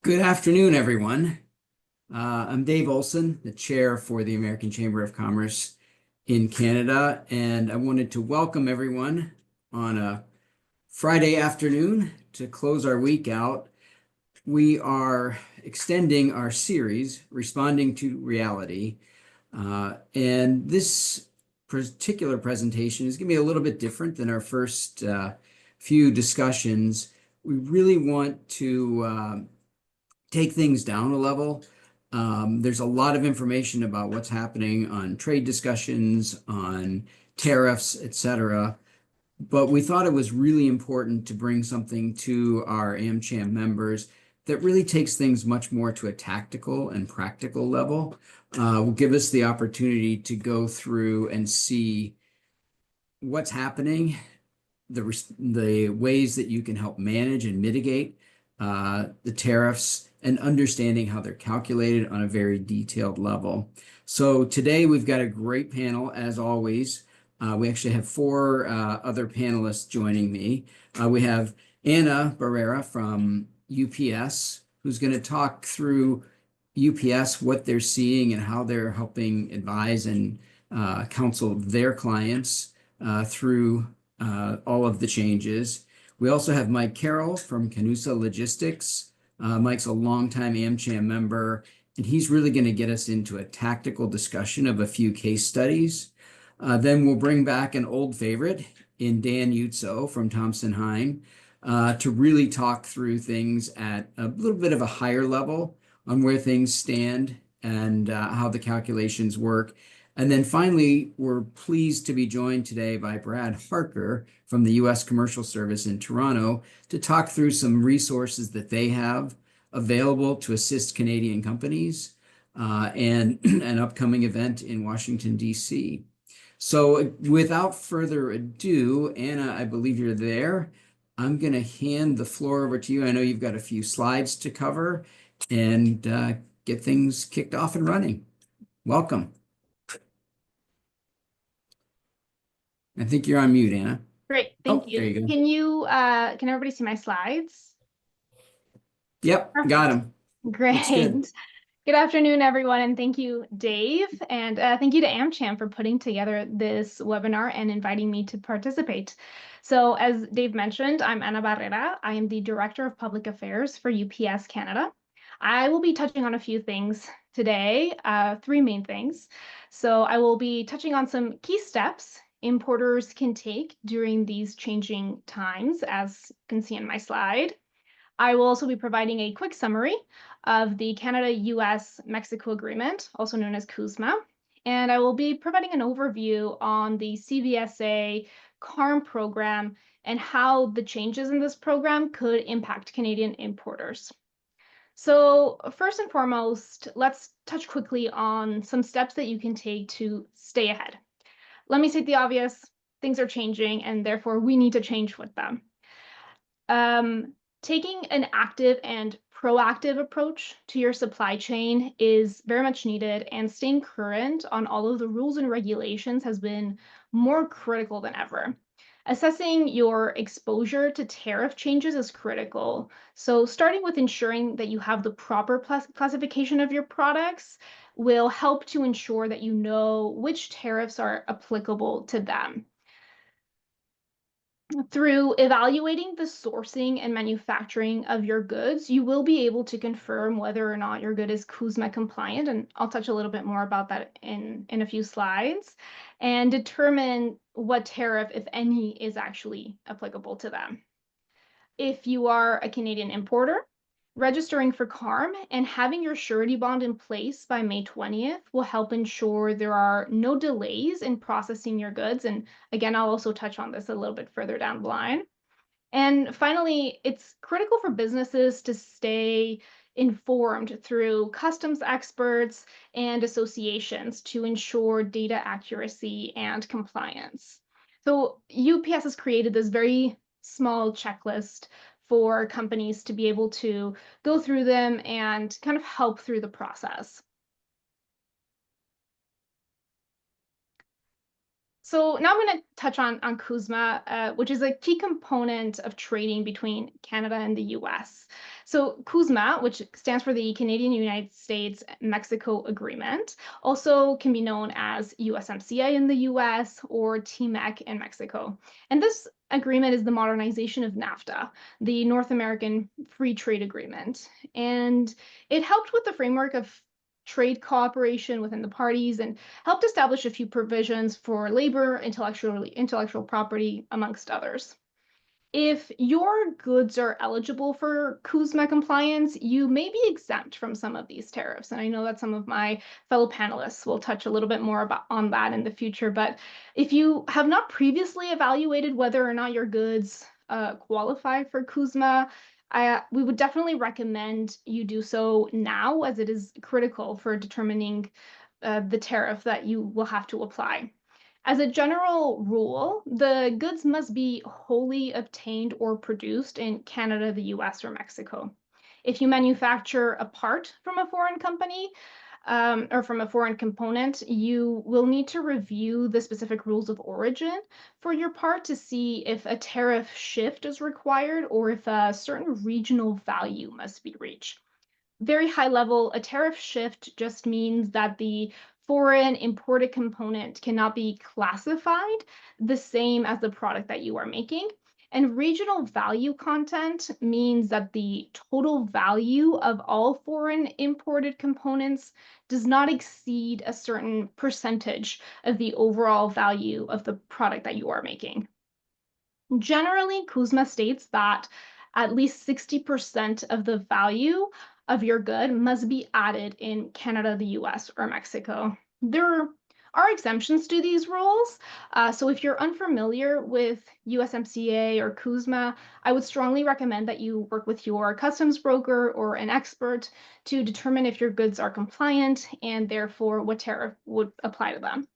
Good afternoon, everyone. I'm Dave Olson, the chair for the American Chamber of Commerce in Canada, and I wanted to welcome everyone on a Friday afternoon to close our week out. We are extending our series, Responding to Reality, and this particular presentation is going to be a little bit different than our first few discussions. We really want to take things down a level. There's a lot of information about what's happening on trade discussions, on tariffs, etc. But we thought it was really important to bring something to our AmCham members that really takes things much more to a tactical and practical level. Will give us the opportunity to go through and see what's happening, the ways that you can help manage and mitigate the tariffs, and understanding how they're calculated on a very detailed level. So today we've got a great panel, as always. We actually have four other panelists joining me. We have Anna Barrera from UPS, who's going to talk through UPS, what they're seeing and how they're helping advise and counsel their clients through all of the changes. We also have Mike Carroll from Canusa Logistics. Mike's a longtime AmCham member, and he's really going to get us into a tactical discussion of a few case studies. Then we'll bring back an old favorite in Dan Utso from Thompson Hine to really talk through things at a little bit of a higher level on where things stand and how the calculations work. And then finally, we're pleased to be joined today by Brad Harker from the U.S. Commercial Service in Toronto to talk through some resources that they have available to assist Canadian companies and an upcoming event in Washington, D.C. So without further ado, Anna, I believe you're there. I'm going to hand the floor over to you. I know you've got a few slides to cover and get things kicked off and running. Welcome. I think you're on mute, Anna. Great, thank you. There you go. Can everybody see my slides? Yep, Perfect. got them. Great. Good afternoon, everyone, and thank you, Dave, and thank you to AmCham for putting together this webinar and inviting me to participate. So as Dave mentioned, I'm Ana Barrera. I am the Director of Public Affairs for UPS Canada. I will be touching on a few things today, three main things. So I will be touching on some key steps importers can take during these changing times, as you can see in my slide. I will also be providing a quick summary of the Canada-US-Mexico Agreement, also known as CUSMA, and I will be providing an overview on the CVSA CARM program and how the changes in this program could impact Canadian importers. So first and foremost, let's touch quickly on some steps that you can take to stay ahead. Let me state the obvious, things are changing and therefore we need to change with them. Taking an active and proactive approach to your supply chain is very much needed, and staying current on all of the rules and regulations has been more critical than ever. Assessing your exposure to tariff changes is critical. So starting with ensuring that you have the proper classification of your products will help to ensure that you know which tariffs are applicable to them. Through evaluating the sourcing and manufacturing of your goods, you will be able to confirm whether or not your good is CUSMA compliant, and I'll touch a little bit more about that in a few slides, and determine what tariff, if any, is actually applicable to them. If you are a Canadian importer, registering for CARM and having your surety bond in place by May 20th will help ensure there are no delays in processing your goods. And again, I'll also touch on this a little bit further down the line. And finally, it's critical for businesses to stay informed through customs experts and associations to ensure data accuracy and compliance. So UPS has created this very small checklist for companies to be able to go through them and kind of help through the process. So now I'm going to touch on CUSMA, which is a key component of trading between Canada and the US. So CUSMA, which stands for the Canadian United States Mexico Agreement, also can be known as USMCA in the US or TMEC in Mexico. And this agreement is the modernization of NAFTA, the North American Free Trade Agreement. And it helped with the framework of trade cooperation within the parties and helped establish a few provisions for labor, intellectual property, amongst others. If your goods are eligible for CUSMA compliance, you may be exempt from some of these tariffs. And I know that some of my fellow panelists will touch a little bit more on that in the future. But if you have not previously evaluated whether or not your goods qualify for CUSMA, we would definitely recommend you do so now, as it is critical for determining the tariff that you will have to apply. As a general rule, the goods must be wholly obtained or produced in Canada, the US, or Mexico. If you manufacture a part from a foreign company or from a foreign component, you will need to review the specific rules of origin for your part to see if a tariff shift is required or if a certain regional value must be reached. Very high level, a tariff shift just means that the foreign imported component cannot be classified the same as the product that you are making. And regional value content means that the total value of all foreign imported components does not exceed a certain percentage of the overall value of the product that you are making. Generally, CUSMA states that at least 60% of the value of your good must be added in Canada, the US, or Mexico. There are exemptions to these rules. So if you're unfamiliar with USMCA or CUSMA, I would strongly recommend that you work with your customs broker or an expert to determine if your goods are compliant and therefore what tariff would apply to them.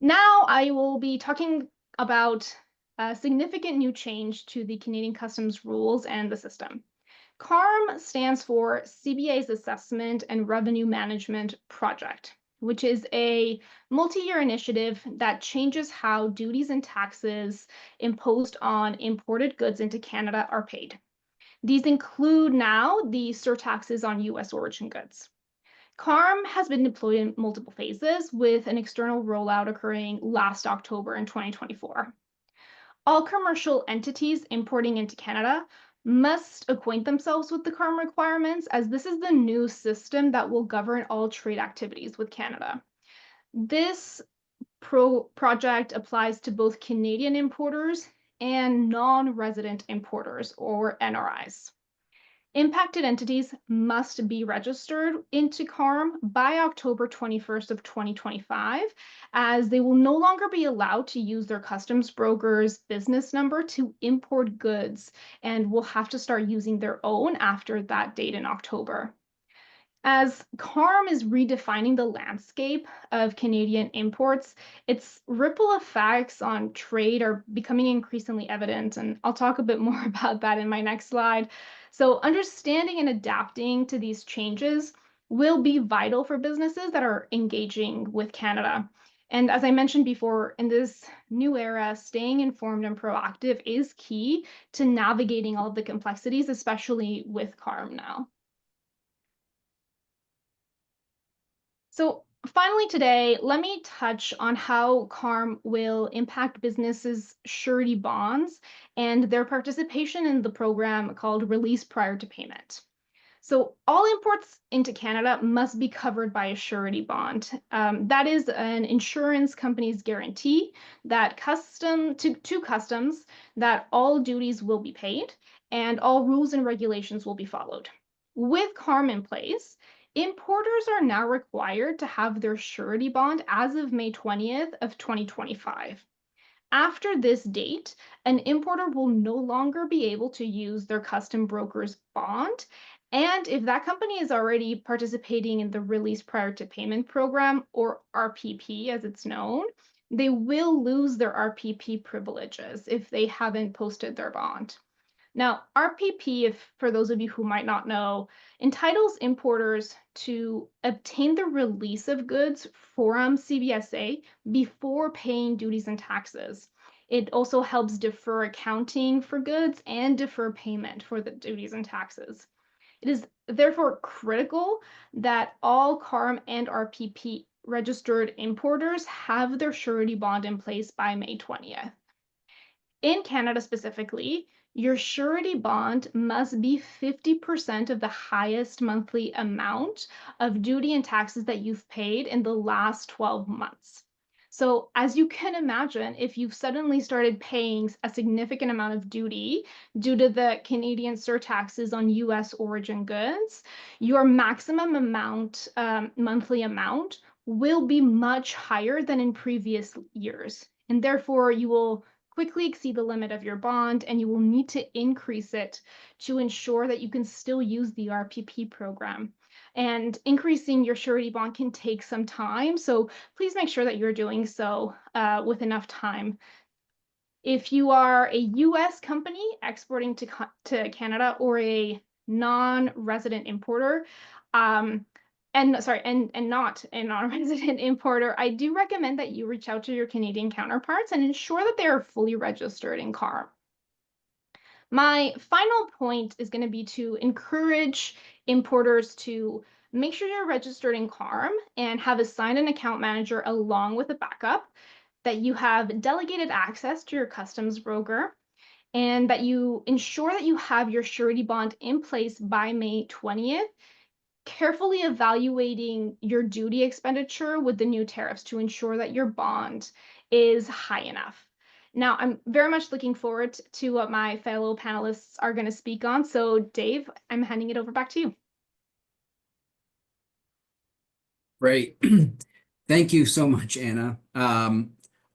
Now I will be talking about a significant new change to the Canadian Customs rules and the system. CARM stands for CBA's Assessment and Revenue Management Project, which is a multi-year initiative that changes how duties and taxes imposed on imported goods into Canada are paid. These include now the surtaxes on US origin goods. CARM has been deployed in multiple phases, with an external rollout occurring last October in 2024. All commercial entities importing into Canada must acquaint themselves with the CARM requirements, as this is the new system that will govern all trade activities with Canada. This project applies to both Canadian importers and non-resident importers, or NRIs. Impacted entities must be registered into CARM by October 21st of 2025, as they will no longer be allowed to use their customs broker's business number to import goods and will have to start using their own after that date in October. As CARM is redefining the landscape of Canadian imports, its ripple effects on trade are becoming increasingly evident, and I'll talk a bit more about that in my next slide. So understanding and adapting to these changes will be vital for businesses that are engaging with Canada. And as I mentioned before, in this new era, staying informed and proactive is key to navigating all of the complexities, especially with CARM now. So finally today, let me touch on how CARM will impact businesses' surety bonds and their participation in the program called Release Prior to Payment. So all imports into Canada must be covered by a surety bond. That is an insurance company's guarantee that to customs that all duties will be paid and all rules and regulations will be followed. With CARM in place, importers are now required to have their surety bond as of May 20th of 2025. After this date, an importer will no longer be able to use their custom broker's bond. And if that company is already participating in the Release Prior to Payment program, or RPP as it's known, they will lose their RPP privileges if they haven't posted their bond. Now, RPP, for those of you who might not know, entitles importers to obtain the release of goods from CBSA before paying duties and taxes. It also helps defer accounting for goods and defer payment for the duties and taxes. It is therefore critical that all CARM and RPP registered importers have their surety bond in place by May 20th. In Canada specifically, your surety bond must be 50% of the highest monthly amount of duty and taxes that you've paid in the last 12 months. So, as you can imagine, if you've suddenly started paying a significant amount of duty due to the Canadian surtaxes on US origin goods, your maximum amount, monthly amount, will be much higher than in previous years. And therefore, you will quickly exceed the limit of your bond, and you will need to increase it to ensure that you can still use the RPP program. And increasing your surety bond can take some time, so please make sure that you're doing so with enough time. If you are a U.S. company exporting to Canada or a non-resident importer, and not a non-resident importer, I do recommend that you reach out to your Canadian counterparts and ensure that they are fully registered in CARM. My final point is going to be to encourage importers to make sure you're registered in CARM and have assigned an account manager along with a backup, that you have delegated access to your customs broker, and that you ensure that you have your surety bond in place by May 20th, carefully evaluating your duty expenditure with the new tariffs to ensure that your bond is high enough. Now, I'm very much looking forward to what my fellow panelists are going to speak on. So, Dave, I'm handing it over back to you. Great. Thank you so much, Anna.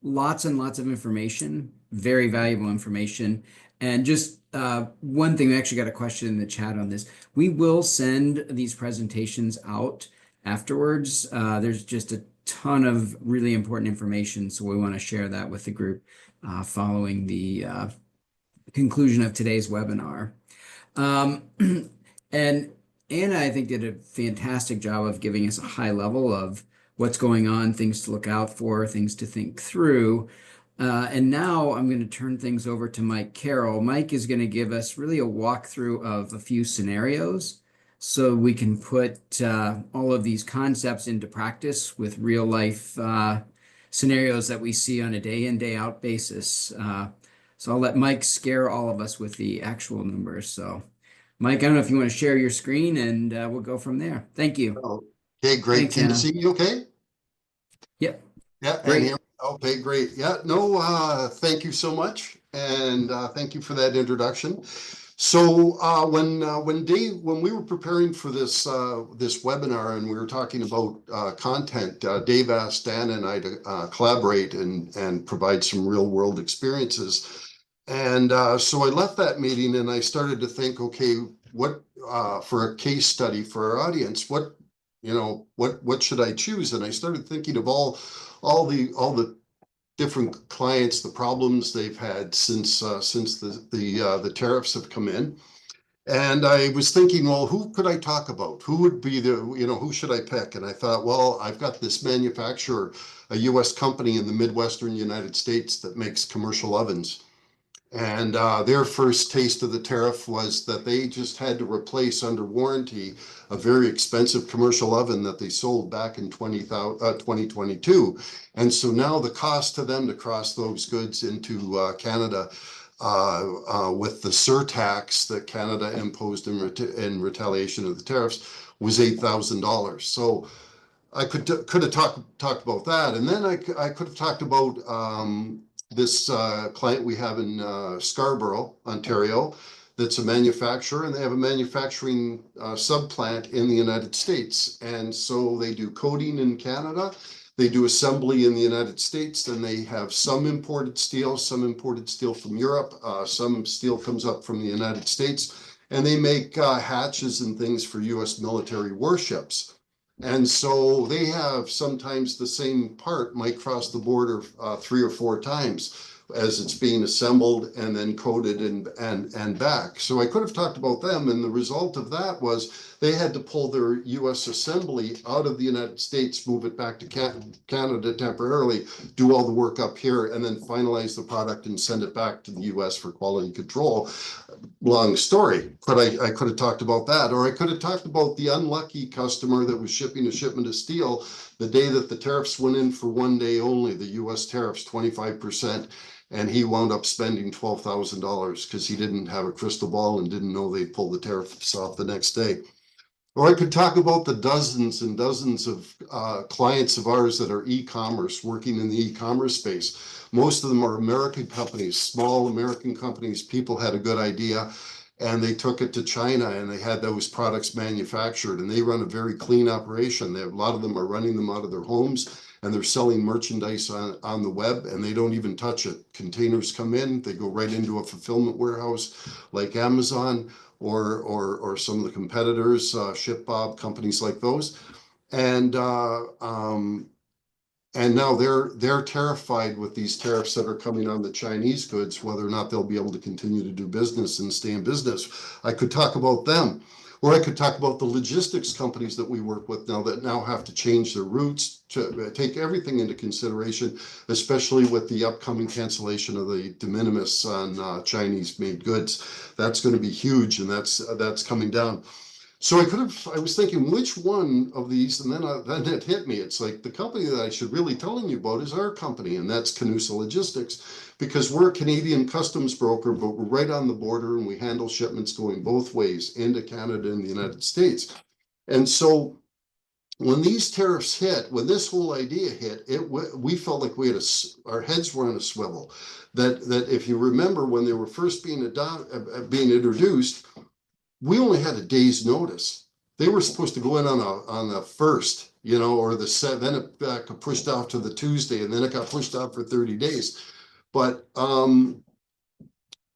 Lots and lots of information, very valuable information. And just one thing, we actually got a question in the chat on this. We will send these presentations out afterwards. There's just a ton of really important information, so we want to share that with the group following the conclusion of today's webinar. And Anna, I think, did a fantastic job of giving us a high level of what's going on, things to look out for, things to think through. And now I'm going to turn things over to Mike Carroll. Mike is going to give us really a walkthrough of a few scenarios so we can put all of these concepts into practice with real life scenarios that we see on a day in, day out basis. So I'll let Mike scare all of us with the actual numbers. So Mike, I don't know if you want to share your screen and we'll go from there. Thank you. Okay, great. Thanks, Can you Anna. see me okay? Yep. Yeah, Great. and hear me? Okay, great. Yeah, no, thank you so much. And thank you for that introduction. So when we were preparing for this this webinar and we were talking about content, Dave asked Dan and I to collaborate and provide some real world experiences. And so I left that meeting and I started to think, okay, what for a case study for our audience, what should I choose? And I started thinking of all the different clients, the problems they've had since the tariffs have come in. And I was thinking, well, who could I talk about? Who would be who should I pick? And I thought, well, I've got this manufacturer, a U.S. company in the Midwestern United States that makes commercial ovens. And their first taste of the tariff was that they just had to replace under warranty a very expensive commercial oven that they sold back in 2022. And so now the cost to them to cross those goods into Canada with the surtax that Canada imposed in retaliation of the tariffs was $8,000. So I could have talked about that. And then I could have talked about this client we have in Scarborough, Ontario, that's a manufacturer, and they have a manufacturing subplant in the United States. And so they do coating in Canada, they do assembly in the United States, and they have some imported steel from Europe, some steel comes up from the United States, and they make hatches and things for US military warships. And so they have sometimes the same part might cross the border 3 or 4 times as it's being assembled and then coated and back. So I could have talked about them, and the result of that was they had to pull their U.S. assembly out of the United States, move it back to Canada temporarily, do all the work up here, and then finalize the product and send it back to the U.S. for quality control. Long story, but I could have talked about that, or I could have talked about the unlucky customer that was shipping a shipment of steel the day that the tariffs went in for one day only, the U.S. tariffs 25%, and he wound up spending $12,000 because he didn't have a crystal ball and didn't know they'd pull the tariffs off the next day. Or I could talk about the dozens and dozens of clients of ours that are e-commerce, working in the e-commerce space. Most of them are American companies, small American companies. People had a good idea and they took it to China and they had those products manufactured, and they run a very clean operation. A lot of them are running them out of their homes, and they're selling merchandise on the web, and they don't even touch it. Containers come in, they go right into a fulfillment warehouse like Amazon or some of the competitors, ShipBob, companies like those. And now they're terrified with these tariffs that are coming on the Chinese goods, whether or not they'll be able to continue to do business and stay in business. I could talk about them, or I could talk about the logistics companies that we work with now that now have to change their routes to take everything into consideration, especially with the upcoming cancellation of the de minimis on Chinese-made goods. That's going to be huge, and that's coming down. So I was thinking, which one of these, and then it hit me. It's like the company that I should really telling you about is our company, and that's Canusa Logistics, because we're a Canadian customs broker, but we're right on the border and we handle shipments going both ways into Canada and the United States. And so when these tariffs hit, when this whole idea hit, we felt like our heads were on a swivel. That if you remember when they were first being introduced, we only had a day's notice. They were supposed to go in on the 1st, or the then it got pushed off to the Tuesday, and then it got pushed off for 30 days. But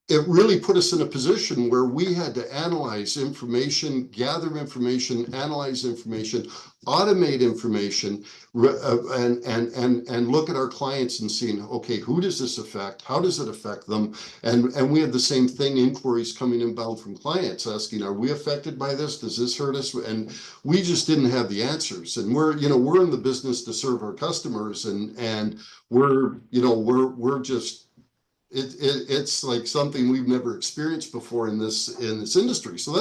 it really put us in a position where we had to analyze information, gather information, analyze information, automate information, and look at our clients and seeing, okay, who does this affect? How does it affect them? And we had the same thing, inquiries coming inbound from clients asking, are we affected by this? Does this hurt us? And we just didn't have the answers. And we're in the business to serve our customers, and we're just, it's like something we've never experienced before in this industry. So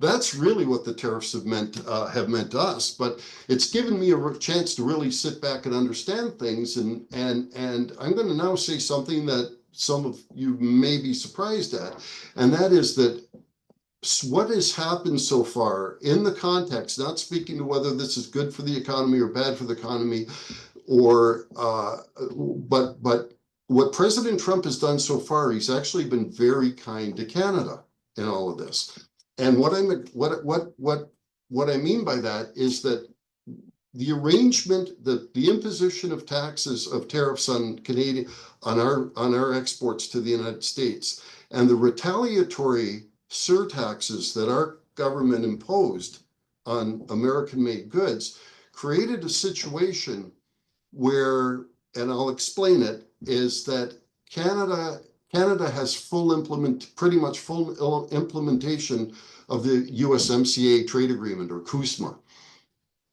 that's really what the tariffs have meant to us. But it's given me a chance to really sit back and understand things. And I'm going to now say something that some of you may be surprised at, and that is that what has happened so far in the context, not speaking to whether this is good for the economy or bad for the economy, but what President Trump has done so far, he's actually been very kind to Canada in all of this. And what I mean by that is that the arrangement, the imposition of tariffs on our exports to the United States, and the retaliatory surtaxes that our government imposed on American-made goods created a situation where, and I'll explain it, is that Canada has pretty much full implementation of the USMCA trade agreement, or CUSMA.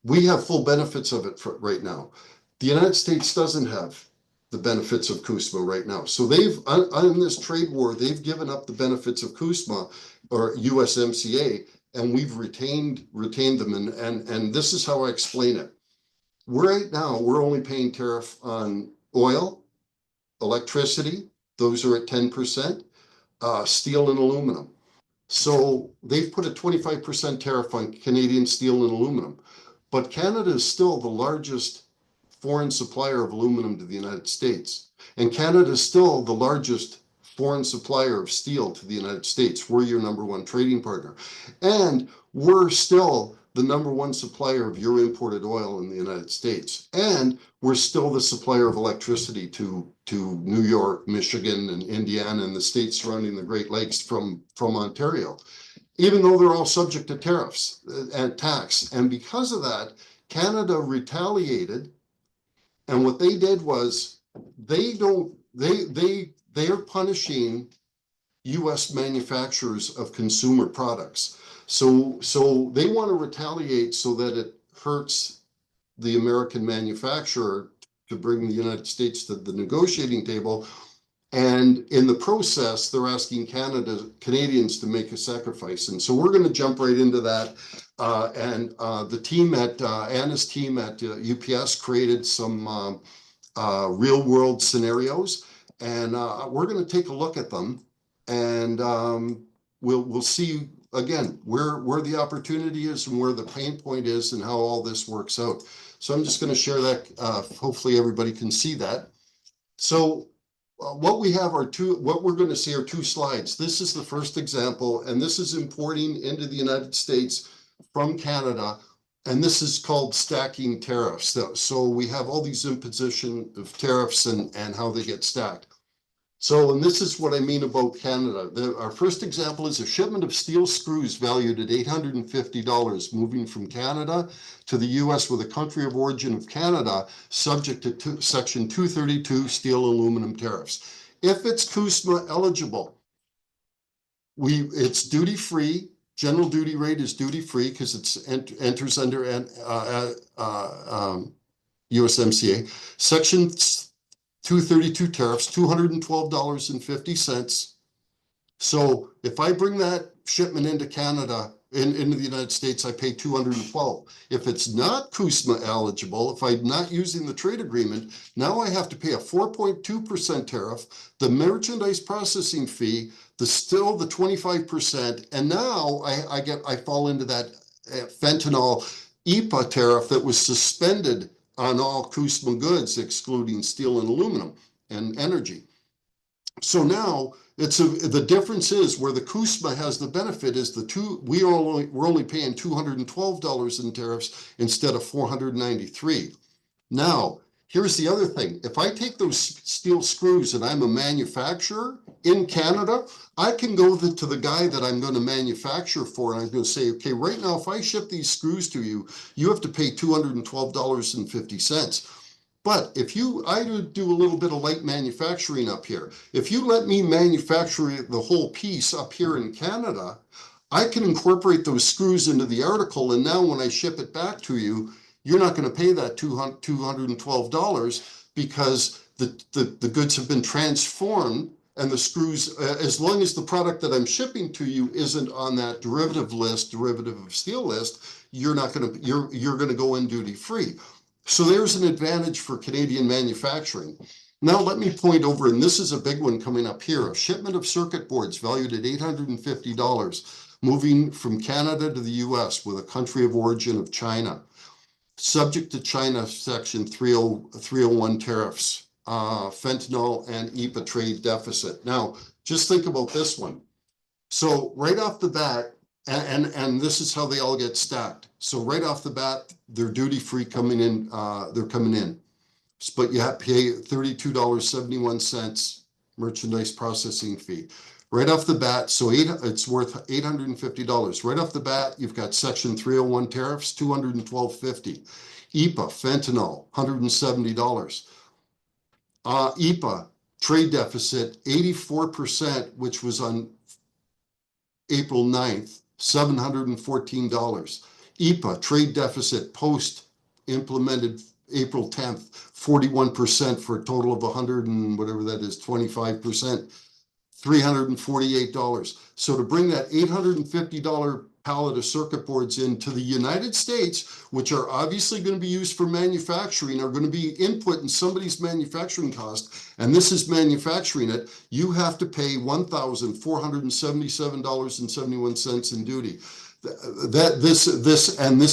We have full benefits of it right now. The United States doesn't have the benefits of CUSMA right now. So they've, on this trade war, they've given up the benefits of CUSMA or USMCA, and we've retained them. And this is how I explain it. Right now, we're only paying tariff on oil, electricity, those are at 10%, steel and aluminum. So they've put a 25% tariff on Canadian steel and aluminum, but Canada is still the largest foreign supplier of aluminum to the United States. And Canada is still the largest foreign supplier of steel to the United States. We're your #1 trading partner. And we're still the #1 supplier of your imported oil in the United States. And we're still the supplier of electricity to New York, Michigan, and Indiana, and the states surrounding the Great Lakes from Ontario, even though they're all subject to tariffs and tax. And because of that, Canada retaliated. And what they did was they are punishing U.S. manufacturers of consumer products. So they want to retaliate so that it hurts the American manufacturer to bring the United States to the negotiating table. And in the process, they're asking Canadians to make a sacrifice. And so we're going to jump right into that. The team at Anna's team at UPS created some real world scenarios, and we're going to take a look at them, and we'll see again where the opportunity is and where the pain point is and how all this works out. So I'm just going to share that. Hopefully everybody can see that. So what we have are what we're going to see are two slides. This is the first example, and this is importing into the United States from Canada. And this is called stacking tariffs. So we have all these imposition of tariffs and how they get stacked. So, and this is what I mean about Canada. Our first example is a shipment of steel screws valued at $850 moving from Canada to the U.S. with a country of origin of Canada, subject to Section 232 steel aluminum tariffs. If it's CUSMA eligible, it's duty free. General duty rate is duty free because it's enters under USMCA. Section 232 tariffs, $212.50. So if I bring that shipment into Canada, into the United States, I pay $212. If it's not CUSMA eligible, if I'm not using the trade agreement, now I have to pay a 4.2% tariff, the merchandise processing fee, the 25%, and now I fall into that fentanyl EPA tariff that was suspended on all CUSMA goods, excluding steel and aluminum and energy. So now the difference is where the CUSMA has the benefit is we're only paying $212 in tariffs instead of $493. Now, here's the other thing. If I take those steel screws and I'm a manufacturer in Canada, I can go to the guy that I'm going to manufacture for, and I'm going to say, okay, right now, if I ship these screws to you, you have to pay $212.50. But if I do a little bit of light manufacturing up here, if you let me manufacture the whole piece up here in Canada, I can incorporate those screws into the article. And now when I ship it back to you, you're not going to pay that $212 because the goods have been transformed, and the screws, as long as the product that I'm shipping to you isn't on that derivative of steel list, you're going to go in duty free. So there's an advantage for Canadian manufacturing. Now let me point over, and this is a big one coming up here, a shipment of circuit boards valued at $850 moving from Canada to the US with a country of origin of China, subject to China Section 301 tariffs, fentanyl and EPA trade deficit. Now, just think about this one. So right off the bat, and this is how they all get stacked. So right off the bat, they're duty free coming in. They're coming in, but you have to pay $32.71 merchandise processing fee. Right off the bat, so it's worth $850. Right off the bat, you've got Section 301 tariffs, $212.50. EPA, fentanyl, $170. EPA, trade deficit, 84%, which was on April 9th, $714. EPA, trade deficit, post-implemented April 10th, 41% for a total of 100 and whatever that is, 25%. $348. So to bring that $850 pallet of circuit boards into the United States, which are obviously going to be used for manufacturing, are going to be input in somebody's manufacturing cost, and this is manufacturing it, you have to pay $1,477.71 in duty. This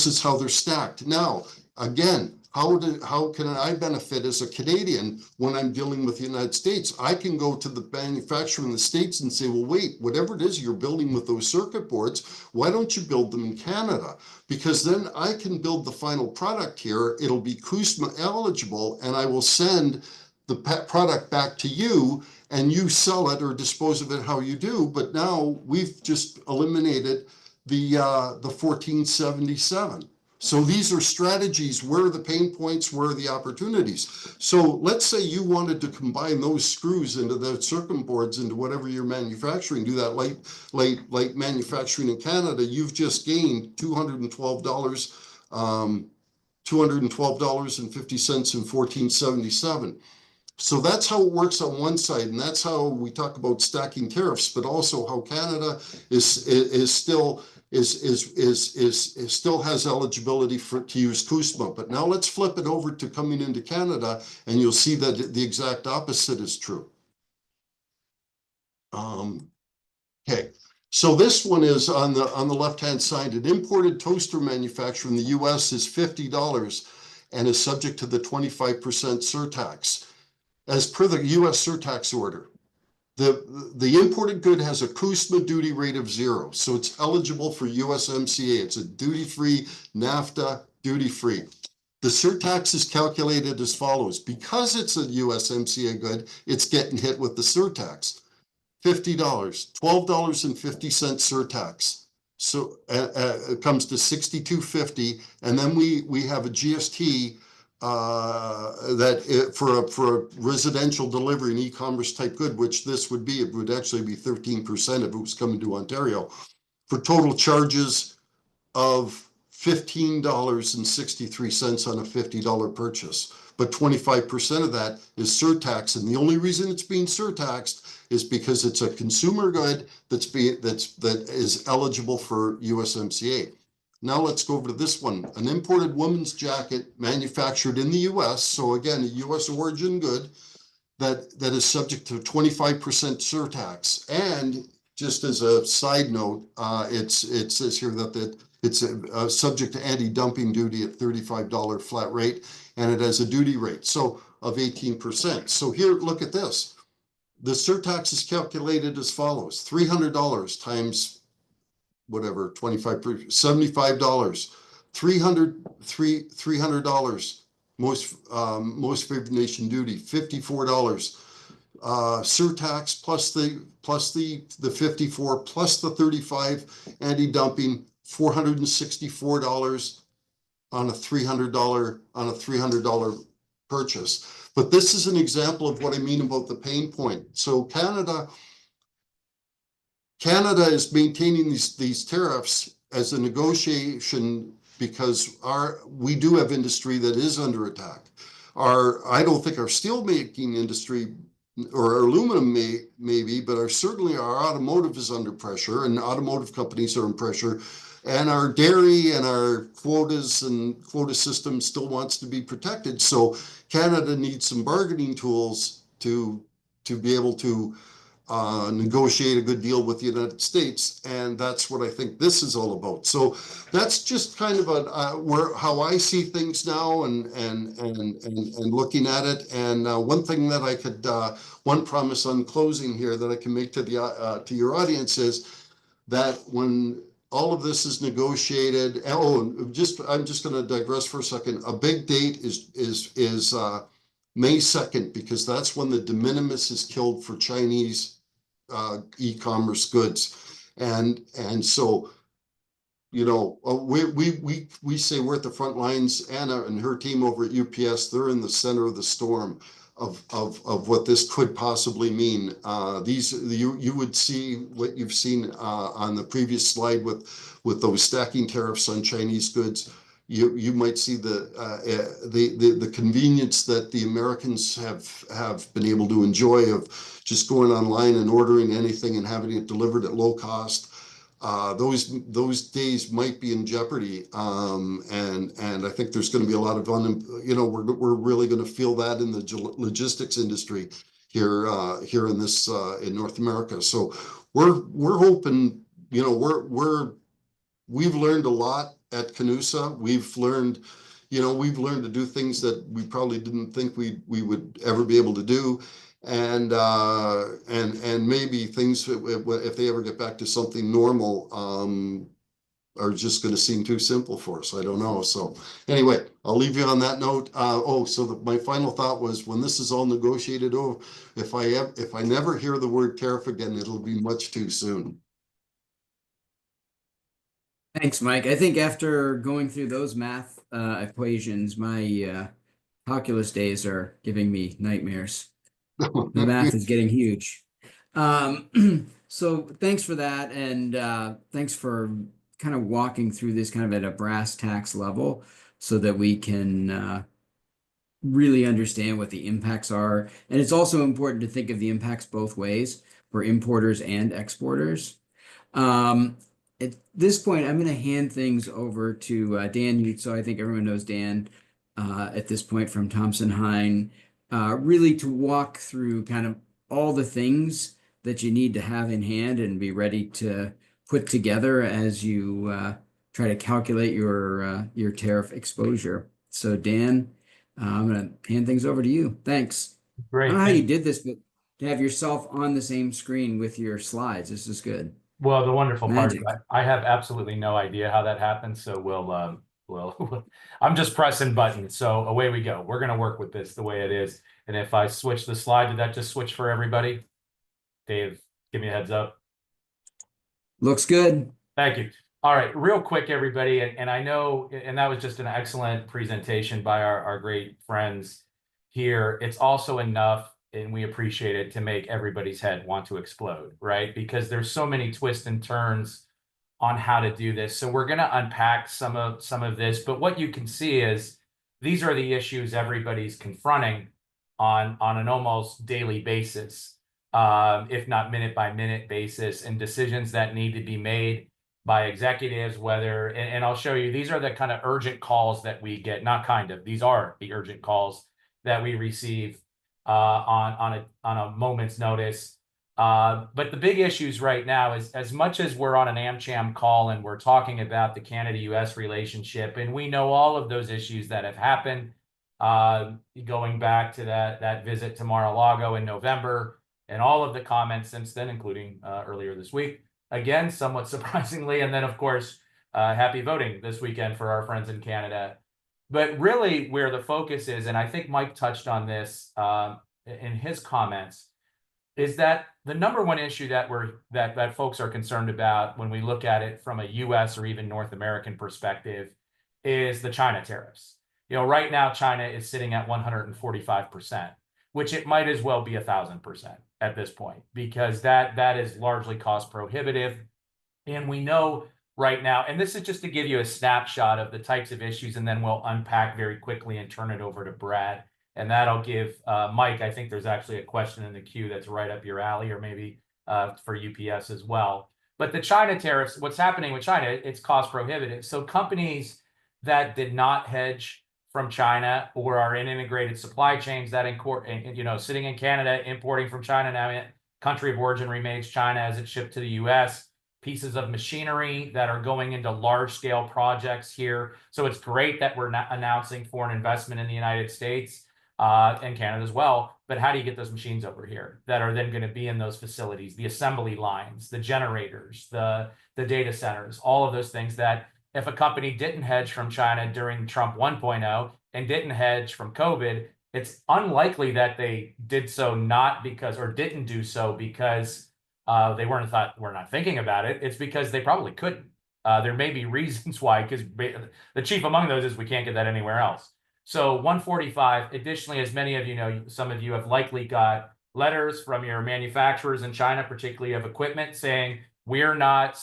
is how they're stacked. Now, again, how can I benefit as a Canadian when I'm dealing with the United States? I can go to the manufacturer in the States and say, well, wait, whatever it is you're building with those circuit boards, why don't you build them in Canada? Because then I can build the final product here. It'll be CUSMA eligible, and I will send the product back to you, and you sell it or dispose of it how you do. But now we've just eliminated the 1477. So these are strategies. Where are the pain points? Where are the opportunities? So let's say you wanted to combine those screws into the circuit boards into whatever you're manufacturing, do that light manufacturing in Canada. You've just gained $212, $212.50 in 1477. So that's how it works on one side, and that's how we talk about stacking tariffs, but also how Canada still has eligibility to use CUSMA. But now let's flip it over to coming into Canada, and you'll see that the exact opposite is true. Okay, so this one is on the left-hand side. An imported toaster manufacturer in the U.S. is $50 and is subject to the 25% surtax. As per the U.S. surtax order, the imported good has a CUSMA duty rate of 0, so it's eligible for USMCA. It's a duty-free, NAFTA duty-free. The surtax is calculated as follows. Because it's a USMCA good, it's getting hit with the surtax. $50, $12.50 surtax. So it comes to $62.50, and then we have a GST for a residential delivery and e-commerce type good, which this would be. It would actually be 13% if it was coming to Ontario, for total charges of $15.63 on a $50 purchase. But 25% of that is surtax, and the only reason it's being surtaxed is because it's a consumer good that is eligible for USMCA. Now let's go over to this one. An imported women's jacket manufactured in the US, so again, a US origin good that is subject to 25% surtax. And just as a side note, it says here that it's subject to anti-dumping duty at $35 flat rate, and it has a duty rate of 18%. So here, look at this. The surtax is calculated as follows: $300 times whatever, 25%, $75, $300, most favored nation duty, $54, surtax plus the 54 plus the 35 anti-dumping, $464 on a $300 purchase. But this is an example of what I mean about the pain point. So Canada is maintaining these tariffs as a negotiation because we do have industry that is under attack. I don't think our steel making industry or our aluminum maybe, but certainly our automotive is under pressure, and automotive companies are in pressure, and our dairy and our quotas and quota system still wants to be protected. So Canada needs some bargaining tools to be able to negotiate a good deal with the United States, and that's what I think this is all about. So that's just kind of how I see things now, and looking at it. And one thing that I could, one promise on closing here that I can make to your audience is that when all of this is negotiated, I'm just going to digress for a second. A big date is May 2nd, because that's when the de minimis is killed for Chinese e-commerce goods, and so we say we're at the front lines. Anna and her team over at UPS, they're in the center of the storm of what this could possibly mean. You would see what you've seen on the previous slide with those stacking tariffs on Chinese goods. You might see the convenience that the Americans have been able to enjoy of just going online and ordering anything and having it delivered at low cost. Those days might be in jeopardy, and I think there's going to be a lot of we're really going to feel that in the logistics industry here in North America. So we're hoping, we've learned a lot at Canusa. We've learned to do things that we probably didn't think we would ever be able to do. And maybe things, if they ever get back to something normal, are just going to seem too simple for us. I don't know. So anyway, I'll leave you on that note. My final thought was, when this is all negotiated over, if I never hear the word tariff again, it'll be much too soon. Thanks, Mike. I think after going through those math equations, my calculus days are giving me nightmares. The math is getting huge. So thanks for that, and thanks for kind of walking through this kind of at a brass tacks level so that we can really understand what the impacts are. And it's also important to think of the impacts both ways for importers and exporters. Um, at this point, I'm going to hand things over to Dan. So I think everyone knows Dan at this point from Thompson Hine, really to walk through kind of all the things that you need to have in hand and be ready to put together as you try to calculate your tariff exposure. So Dan, I'm going to hand things over to you. Thanks. I don't Great. know how you did this, but to have yourself on the same screen with your slides, this is good. Well, the wonderful part is Magic. I have absolutely no idea how that happened. So I'm just pressing buttons. So away we go. We're going to work with this the way it is. And if I switch the slide, did that just switch for everybody? Dave, give me a heads up. Looks good. Thank you. All right, real quick, everybody. And I know, and that was just an excellent presentation by our great friends here. It's also enough, and we appreciate it, to make everybody's head want to explode, right? Because there's so many twists and turns on how to do this. So we're going to unpack some of this, but what you can see is these are the issues everybody's confronting on an almost daily basis, if not minute by minute basis, and decisions that need to be made by executives, whether, and I'll show you, these are the kind of urgent calls that we get, not kind of, these are the urgent calls that we receive on a moment's notice. But the big issues right now is, as much as we're on an AmCham call and we're talking about the Canada-US relationship, and we know all of those issues that have happened, going back to that visit to Mar-a-Lago in November, and all of the comments since then, including earlier this week, again, somewhat surprisingly, and then of course, happy voting this weekend for our friends in Canada. But really where the focus is, and I think Mike touched on this in his comments, is that the number one issue that folks are concerned about when we look at it from a US or even North American perspective is the China tariffs. You know, right now, China is sitting at 145%, which it might as well be 1,000% at this point, because that is largely cost prohibitive. And we know right now, and this is just to give you a snapshot of the types of issues, and then we'll unpack very quickly and turn it over to Brad. And that'll give Mike, I think there's actually a question in the queue that's right up your alley, or maybe for UPS as well. But the China tariffs, what's happening with China, it's cost prohibitive. So companies that did not hedge from China or are in integrated supply chains that sitting in Canada, importing from China, now country of origin remains China as it's shipped to the US, pieces of machinery that are going into large scale projects here. So it's great that we're announcing foreign investment in the United States and Canada as well. But how do you get those machines over here that are then going to be in those facilities, the assembly lines, the generators, the data centers, all of those things that if a company didn't hedge from China during Trump 1.0 and didn't hedge from COVID, it's unlikely that they did so didn't do so because they we're not thinking about it. It's because they probably couldn't. There may be reasons why, because the chief among those is we can't get that anywhere else. So 145, additionally, as many of you know, some of you have likely got letters from your manufacturers in China, particularly of equipment, saying, we're not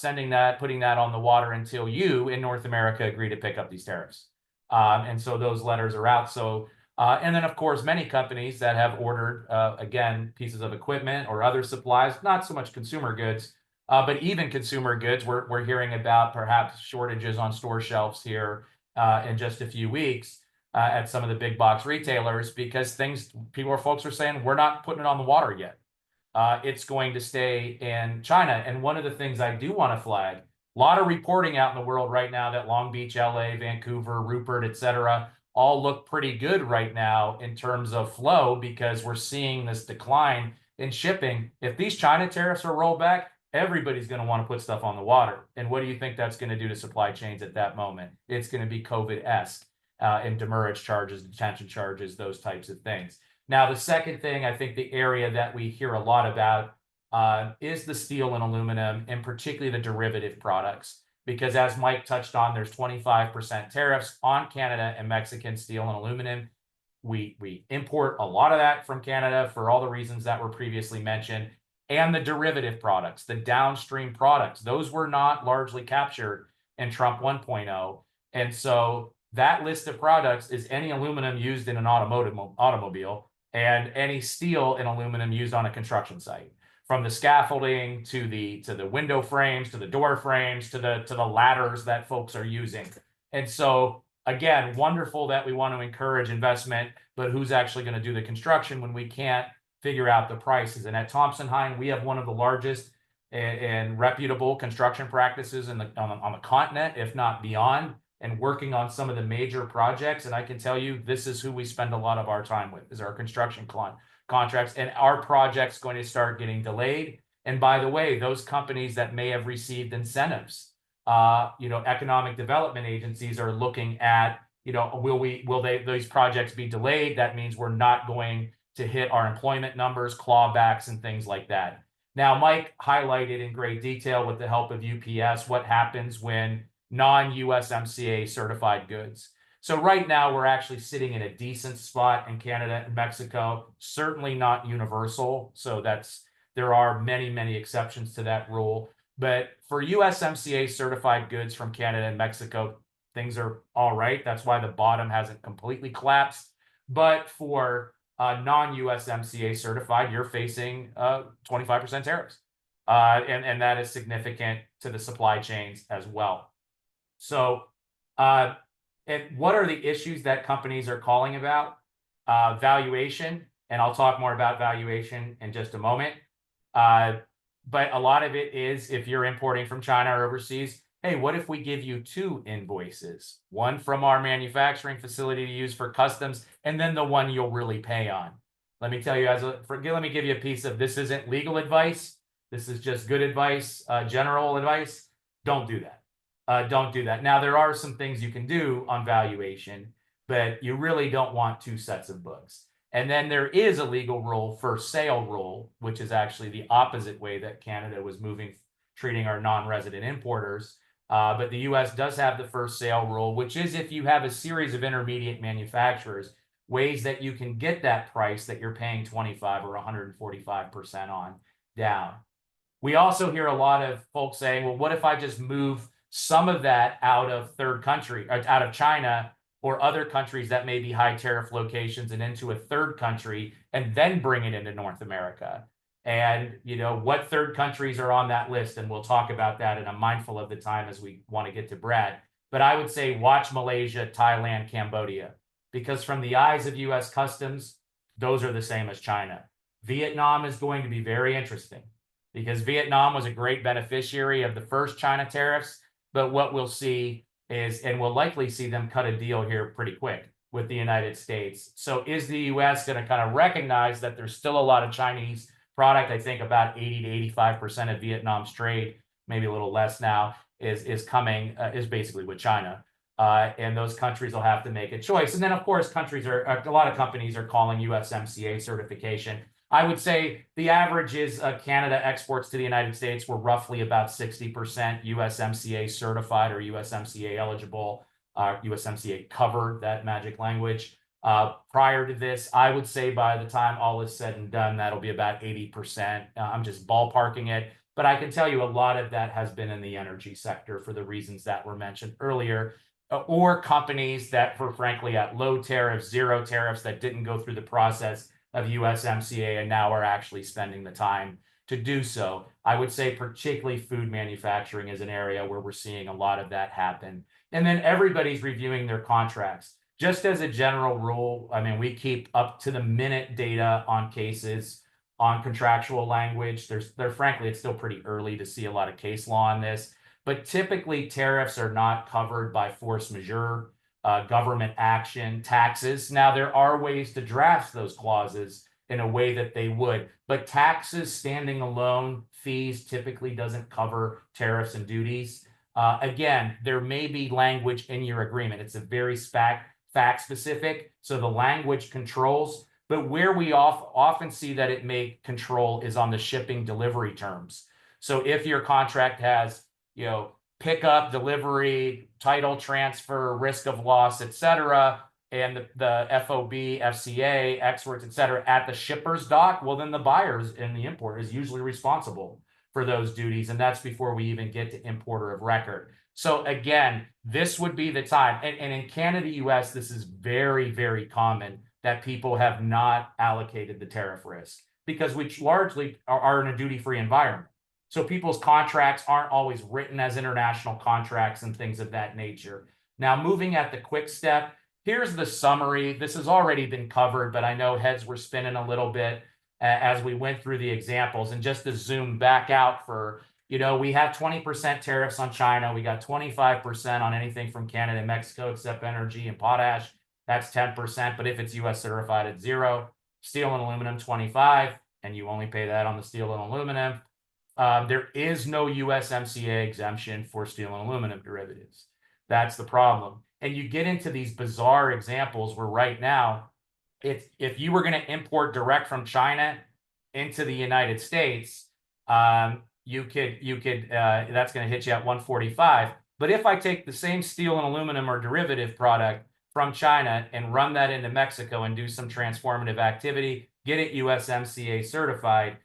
putting that on the water until you in North America agree to pick up these tariffs. And so those letters are out. So, and then of course, many companies that have ordered, again, pieces of equipment or other supplies, not so much consumer goods, but even consumer goods, we're hearing about perhaps shortages on store shelves here in just a few weeks at some of the big box retailers, because folks are saying, we're not putting it on the water yet. It's going to stay in China. And one of the things I do want to flag, a lot of reporting out in the world right now that Long Beach, LA, Vancouver, Rupert, et cetera, all look pretty good right now in terms of flow, because we're seeing this decline in shipping. If these China tariffs are rolled back, everybody's going to want to put stuff on the water. And what do you think that's going to do to supply chains at that moment? It's going to be COVID-esque in demurrage charges, detention charges, those types of things. Now, the second thing, I think the area that we hear a lot about is the steel and aluminum, and particularly the derivative products, because as Mike touched on, there's 25% tariffs on Canada and Mexican steel and aluminum. We import a lot of that from Canada for all the reasons that were previously mentioned, and the derivative products, the downstream products, those were not largely captured in Trump 1.0. And so that list of products is any aluminum used in an automobile and any steel and aluminum used on a construction site, from the scaffolding to the window frames, to the door frames, to the ladders that folks are using. And so again, wonderful that we want to encourage investment, but who's actually going to do the construction when we can't figure out the prices? And at Thompson Hine, we have one of the largest and reputable construction practices on the continent, if not beyond, and working on some of the major projects. And I can tell you, this is who we spend a lot of our time with, is our construction contracts, and our projects going to start getting delayed. And by the way, those companies that may have received incentives, economic development agencies are looking at, will those projects be delayed? That means we're not going to hit our employment numbers, clawbacks, and things like that. Now, Mike highlighted in great detail with the help of UPS what happens when non-USMCA certified goods. So right now we're actually sitting in a decent spot in Canada and Mexico, certainly not universal. So there are many, many exceptions to that rule. But for USMCA certified goods from Canada and Mexico, things are all right. That's why the bottom hasn't completely collapsed. But for non-USMCA certified, you're facing 25% tariffs. And that is significant to the supply chains as well. So and what are the issues that companies are calling about? Valuation, and I'll talk more about valuation in just a moment. But a lot of it is, if you're importing from China or overseas, hey, what if we give you 2 invoices? One from our manufacturing facility to use for customs, and then the one you'll really pay on. Let me tell you, let me give you a piece of, this isn't legal advice. This is just good advice, general advice. Don't do that. Don't do that. Now, there are some things you can do on valuation, but you really don't want 2 sets of books. And then there is a legal rule for sale rule, which is actually the opposite way that Canada was moving, treating our non-resident importers. But the US does have the first sale rule, which is if you have a series of intermediate manufacturers, ways that you can get that price that you're paying 25 or 145% on down. We also hear a lot of folks saying, well, what if I just move some of that out of out of China or other countries that may be high tariff locations and into a third country, and then bring it into North America? And what third countries are on that list? And we'll talk about that, and I'm mindful of the time as we want to get to Brad. But I would say watch Malaysia, Thailand, Cambodia, because from the eyes of US Customs, those are the same as China. Vietnam is going to be very interesting, because Vietnam was a great beneficiary of the first China tariffs. But what we'll see is, and we'll likely see them cut a deal here pretty quick with the United States. So is the US going to kind of recognize that there's still a lot of Chinese product? I think about 80 to 85% of Vietnam's trade, maybe a little less now, is basically with China. And those countries will have to make a choice. And then, of course, a lot of companies are calling USMCA certification. I would say the average is Canada exports to the United States were roughly about 60% USMCA certified or USMCA eligible, USMCA covered, that magic language. Prior to this, I would say by the time all is said and done, that'll be about 80%. I'm just ballparking it. But I can tell you a lot of that has been in the energy sector for the reasons that were mentioned earlier, or companies that were frankly at low tariffs, 0 tariffs, that didn't go through the process of USMCA and now are actually spending the time to do so. I would say particularly food manufacturing is an area where we're seeing a lot of that happen. And then everybody's reviewing their contracts. Just as a general rule, I mean, we keep up to the minute data on cases on contractual language. Frankly, it's still pretty early to see a lot of case law on this, but typically tariffs are not covered by force majeure, government action, taxes. Now, there are ways to draft those clauses in a way that they would, but taxes standing alone, fees typically doesn't cover tariffs and duties. Again, there may be language in your agreement. It's a very fact specific, so the language controls, but where we often see that it may control is on the shipping delivery terms. So if your contract has, pickup, delivery, title transfer, risk of loss, etc., and the FOB, FCA, exports, etc., at the shipper's dock, well, then the buyers and the importer is usually responsible for those duties, and that's before we even get to importer of record. So again, this would be the time, and in Canada, US, this is very, very common that people have not allocated the tariff risk because we largely are in a duty-free environment. So people's contracts aren't always written as international contracts and things of that nature. Now, moving at the quick step, here's the summary. This has already been covered, but I know heads were spinning a little bit as we went through the examples. And just to zoom back out for, we have 20% tariffs on China. We got 25% on anything from Canada and Mexico except energy and potash. That's 10%. But if it's US certified, it's 0. Steel and aluminum, 25. And you only pay that on the steel and aluminum. There is no USMCA exemption for steel and aluminum derivatives. That's the problem. And you get into these bizarre examples where right now, if you were going to import direct from China into the United States, you could that's going to hit you at 145. But if I take the same steel and aluminum or derivative product from China and run that into Mexico and do some transformative activity, get it USMCA certified,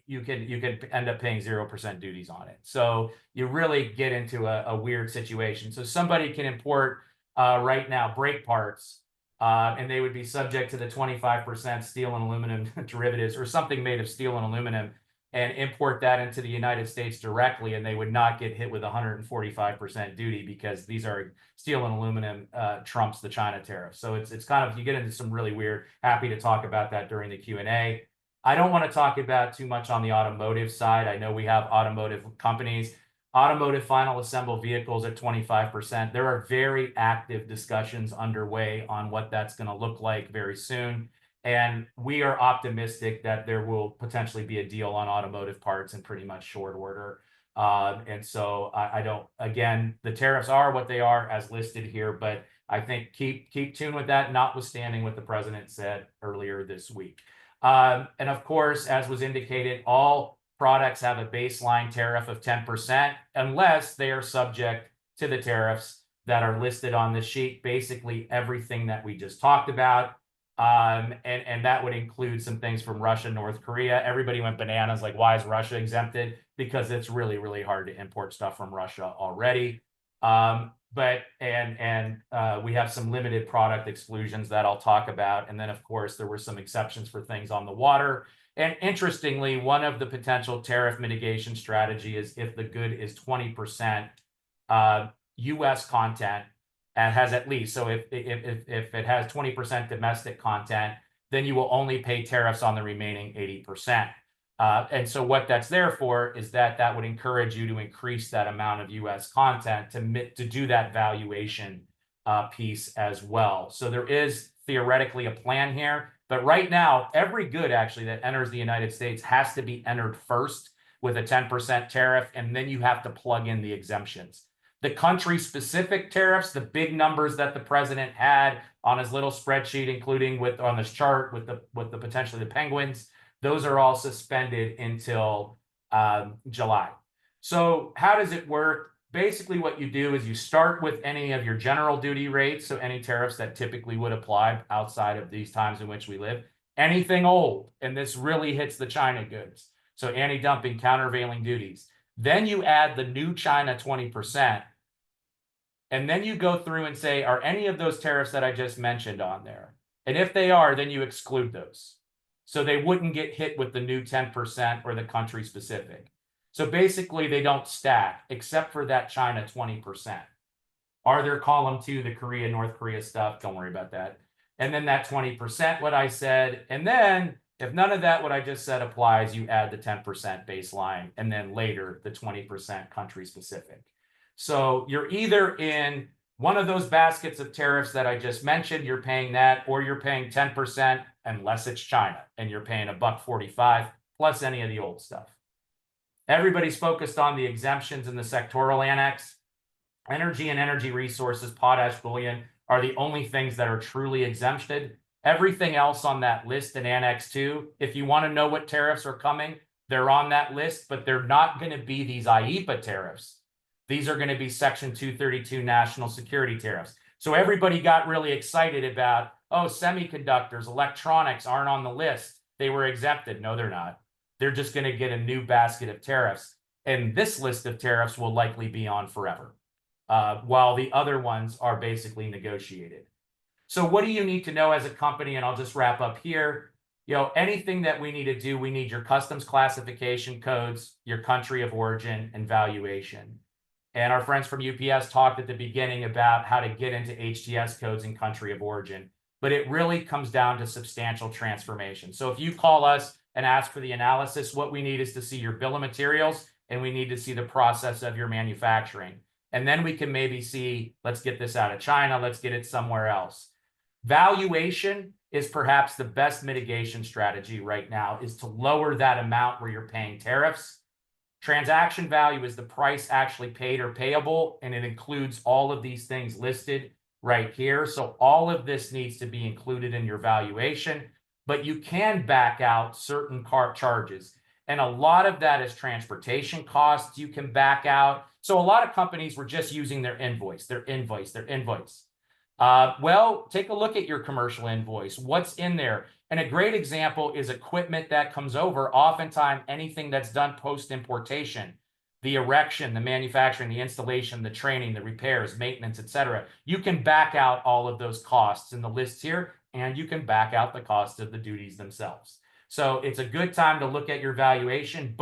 you could end up paying 0% duties on it. So you really get into a weird situation. So somebody can import right now brake parts, and they would be subject to the 25% steel and aluminum derivatives or something made of steel and aluminum, and import that into the United States directly, and they would not get hit with 145% duty because these are steel and aluminum trumps the China tariff. So it's kind of, you get into some really weird. Happy to talk about that during the Q&A. I don't want to talk about too much on the automotive side. I know we have automotive companies. Automotive final assembled vehicles at 25%. There are very active discussions underway on what that's going to look like very soon. And we are optimistic that there will potentially be a deal on automotive parts in pretty much short order. And so I don't, again, the tariffs are what they are as listed here, but I think keep tuned with that, notwithstanding what the president said earlier this week. And of course, as was indicated, all products have a baseline tariff of 10% unless they are subject to the tariffs that are listed on the sheet, basically everything that we just talked about. And that would include some things from Russia, North Korea. Everybody went bananas, like, why is Russia exempted? Because it's really, really hard to import stuff from Russia already. But we have some limited product exclusions that I'll talk about. And then, of course, there were some exceptions for things on the water. And interestingly, one of the potential tariff mitigation strategy is if the good is 20% US content and has at least, so if it has 20% domestic content, then you will only pay tariffs on the remaining 80%. And so what that's there for is that would encourage you to increase that amount of US content to do that valuation piece as well. So there is theoretically a plan here, but right now, every good actually that enters the United States has to be entered first with a 10% tariff, and then you have to plug in the exemptions. The country-specific tariffs, the big numbers that the president had on his little spreadsheet, including on this chart with the potentially the penguins, those are all suspended until July. So how does it work? Basically, what you do is you start with any of your general duty rates, so any tariffs that typically would apply outside of these times in which we live. Anything old, and this really hits the China goods, so anti-dumping, countervailing duties. Then you add the new China 20%, and then you go through and say, are any of those tariffs that I just mentioned on there? And if they are, then you exclude those. So they wouldn't get hit with the new 10% or the country specific. So basically they don't stack except for that China 20%. Are there column 2, the Korea, North Korea stuff? Don't worry about that. And then that 20%, what I said. And then if none of that, what I just said applies, you add the 10% baseline and then later the 20% country specific. So you're either in one of those baskets of tariffs that I just mentioned, you're paying that, or you're paying 10% unless it's China and you're paying $1.45 plus any of the old stuff. Everybody's focused on the exemptions in the sectoral annex. Energy and energy resources, potash, bullion are the only things that are truly exempted. Everything else on that list in Annex 2, if you want to know what tariffs are coming, they're on that list, but they're not going to be these IEEPA tariffs. These are going to be Section 232 national security tariffs. So everybody got really excited about, oh, semiconductors, electronics aren't on the list. They were exempted. No, they're not. They're just going to get a new basket of tariffs. And this list of tariffs will likely be on forever, while the other ones are basically negotiated. So what do you need to know as a company? And I'll just wrap up here. You know, anything that we need to do, we need your customs classification codes, your country of origin, and valuation. And our friends from UPS talked at the beginning about how to get into HTS codes and country of origin, but it really comes down to substantial transformation. So if you call us and ask for the analysis, what we need is to see your bill of materials, and we need to see the process of your manufacturing. And then we can maybe see, let's get this out of China, let's get it somewhere else. Valuation is perhaps the best mitigation strategy right now, is to lower that amount where you're paying tariffs. Transaction value is the price actually paid or payable, and it includes all of these things listed right here. So all of this needs to be included in your valuation, but you can back out certain charges. And a lot of that is transportation costs you can back out. So a lot of companies were just using their invoice. Well, take a look at your commercial invoice. What's in there? And a great example is equipment that comes over. Oftentimes, anything that's done post-importation, the erection, the manufacturing, the installation, the training, the repairs, maintenance, etc. You can back out all of those costs in the list here, and you can back out the cost of the duties themselves. So it's a good time to look at your valuation,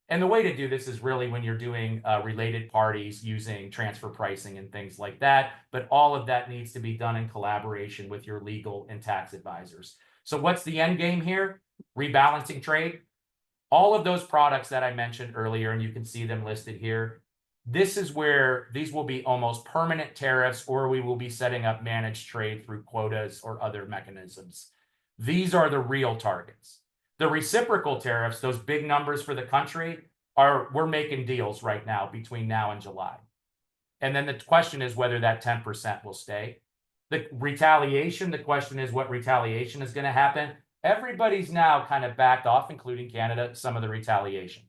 and the way to do this is really when you're doing related parties using transfer pricing and things like that. But all of that needs to be done in collaboration with your legal and tax advisors. So what's the end game here? Rebalancing trade. All of those products that I mentioned earlier, and you can see them listed here, this is where these will be almost permanent tariffs, or we will be setting up managed trade through quotas or other mechanisms. These are the real targets. The reciprocal tariffs, those big numbers for the country, we're making deals right now between now and July. And then the question is whether that 10% will stay. The retaliation, the question is what retaliation is going to happen. Everybody's now kind of backed off, including Canada, some of the retaliation.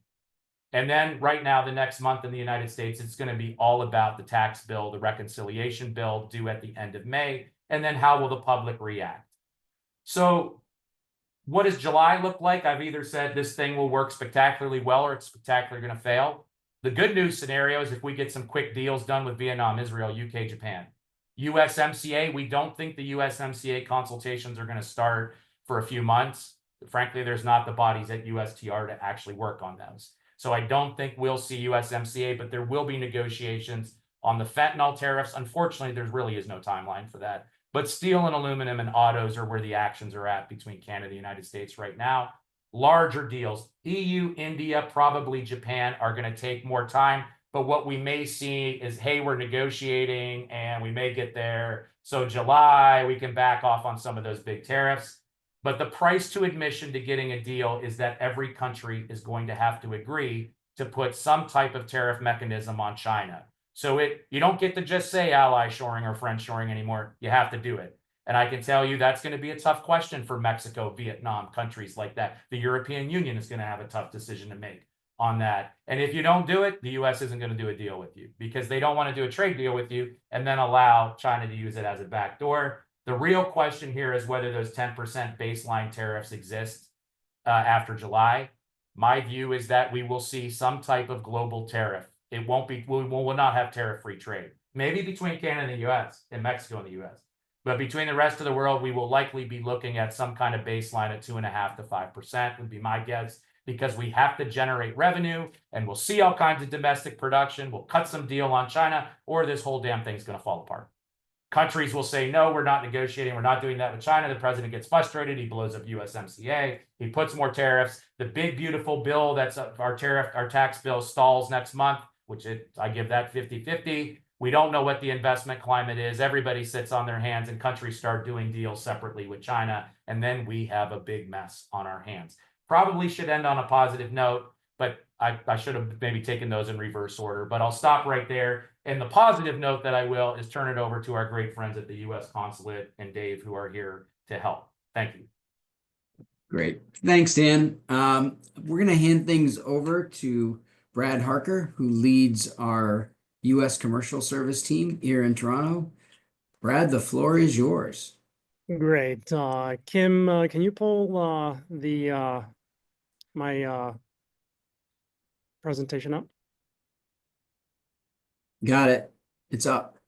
And then right now, the next month in the United States, it's going to be all about the tax bill, the reconciliation bill due at the end of May, and then how will the public react? So what does July look like? I've either said this thing will work spectacularly well or it's spectacularly going to fail. The good news scenario is if we get some quick deals done with Vietnam, Israel, UK, Japan. USMCA, we don't think the USMCA consultations are going to start for a few months. Frankly, there's not the bodies at USTR to actually work on those. So I don't think we'll see USMCA, but there will be negotiations on the fentanyl tariffs. Unfortunately, there really is no timeline for that. But steel and aluminum and autos are where the actions are at between Canada and the United States right now. Larger deals, EU, India, probably Japan are going to take more time. But what we may see is, hey, we're negotiating and we may get there. So July, we can back off on some of those big tariffs. But the price to admission to getting a deal is that every country is going to have to agree to put some type of tariff mechanism on China. So you don't get to just say ally shoring or friend shoring anymore. You have to do it. And I can tell you that's going to be a tough question for Mexico, Vietnam, countries like that. The European Union is going to have a tough decision to make on that. And if you don't do it, the US isn't going to do a deal with you because they don't want to do a trade deal with you and then allow China to use it as a backdoor. The real question here is whether those 10% baseline tariffs exist after July. My view is that we will see some type of global tariff. It won't be, we will not have tariff-free trade. Maybe between Canada and the US and Mexico and the US. But between the rest of the world, we will likely be looking at some kind of baseline at 2.5% to 5% would be my guess, because we have to generate revenue and we'll see all kinds of domestic production. We'll cut some deal on China, or this whole damn thing's going to fall apart. Countries will say, no, we're not negotiating. We're not doing that with China. The president gets frustrated. He blows up USMCA. He puts more tariffs. The big, beautiful bill that's our tax bill stalls next month, which I give that 50-50. We don't know what the investment climate is. Everybody sits on their hands and countries start doing deals separately with China. And then we have a big mess on our hands. Probably should end on a positive note, but I should have maybe taken those in reverse order. But I'll stop right there. And the positive note that I will is turn it over to our great friends at the U.S. Consulate and Dave, who are here to help. Thank you. Great. Thanks, Dan. We're going to hand things over to Brad Harker, who leads our U.S. Commercial Service team here in Toronto. Brad, the floor is yours. Great. Kim, can you pull my presentation up? Got it. It's up.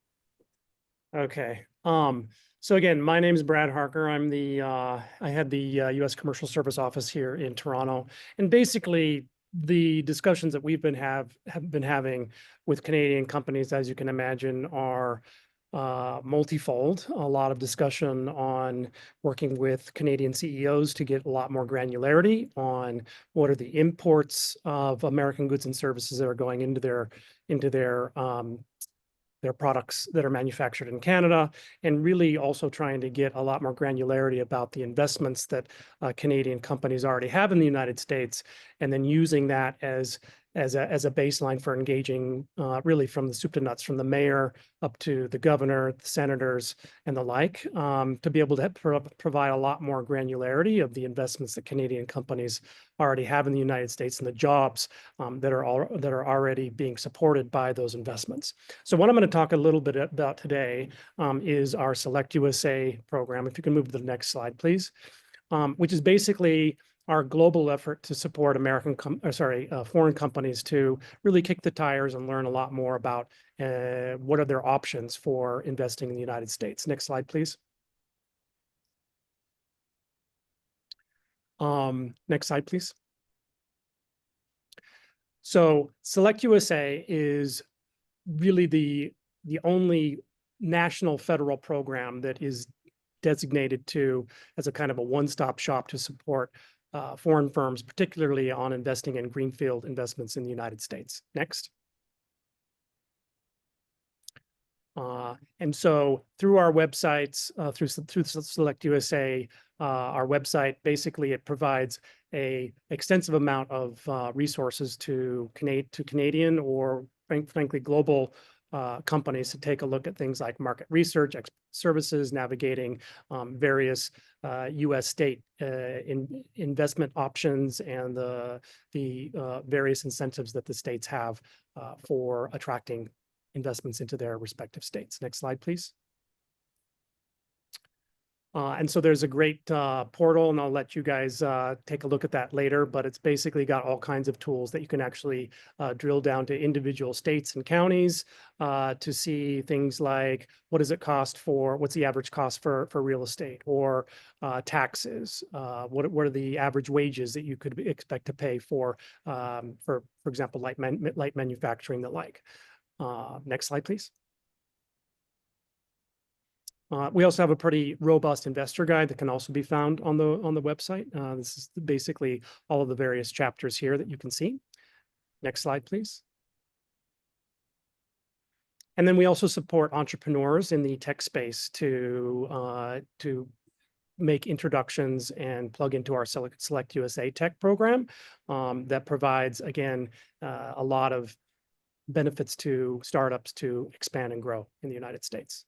Okay. So again, my name is Brad Harker. I'm I head the U.S. Commercial Service office here in Toronto, and basically the discussions that we've have been having with Canadian companies, as you can imagine, are multifold. A lot of discussion on working with Canadian CEOs to get a lot more granularity on what are the imports of American goods and services that are going into their products that are manufactured in Canada, and really also trying to get a lot more granularity about the investments that Canadian companies already have in the United States, and then using that as a baseline for engaging really from the soup to nuts, from the mayor up to the governor, the senators, and the like, to be able to provide a lot more granularity of the investments that Canadian companies already have in the United States and the jobs that are already being supported by those investments. So what I'm going to talk a little bit about today is our Select USA program. If you can move to the next slide, please, which is basically our global effort to support foreign companies to really kick the tires and learn a lot more about what are their options for investing in the United States. Next slide, please. Next slide, please. So Select USA is really the only national federal program that is designated as a kind of a one-stop shop to support foreign firms, particularly on investing in greenfield investments in the United States. Next. And so through our websites, through Select USA, our website, basically it provides a extensive amount of resources to Canadian or frankly global companies to take a look at things like market research, services, navigating various U.S. state investment options, and the various incentives that the states have for attracting investments into their respective states. Next slide, please. And so there's a great portal, and I'll let you guys take a look at that later, but it's basically got all kinds of tools that you can actually drill down to individual states and counties to see things like what's the average cost for real estate, or taxes, what are the average wages that you could expect to pay for example, light manufacturing, the like. Next slide, please. We also have a pretty robust investor guide that can also be found on the website. This is basically all of the various chapters here that you can see. Next slide, please. And then we also support entrepreneurs in the tech space to make introductions and plug into our Select USA Tech program that provides, again, a lot of benefits to startups to expand and grow in the United States.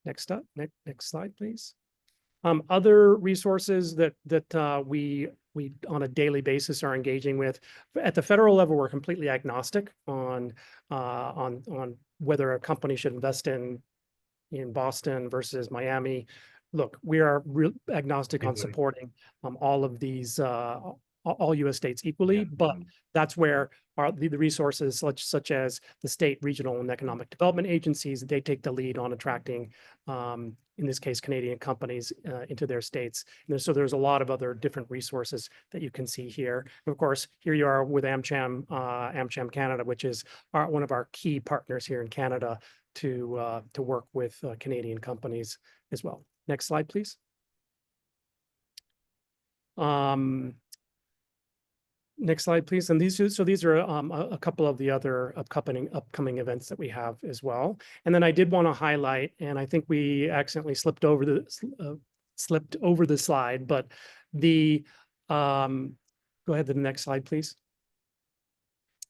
Next slide, please. Other resources that we on a daily basis are engaging with. At the federal level, we're completely agnostic on whether a company should invest in Boston versus Miami. Look, we are agnostic on supporting all of these all U.S. states equally, but that's where the resources such as the state, regional, and economic development agencies, they take the lead on attracting, in this case, Canadian companies into their states. And so there's a lot of other different resources that you can see here. And of course, here you are with AmCham Canada, which is one of our key partners here in Canada to work with Canadian companies as well. Next slide, please. Next slide, please. And these are a couple of the other upcoming events that we have as well. And then I did want to highlight, and I think we accidentally slipped over the slide, but go ahead to the next slide, please,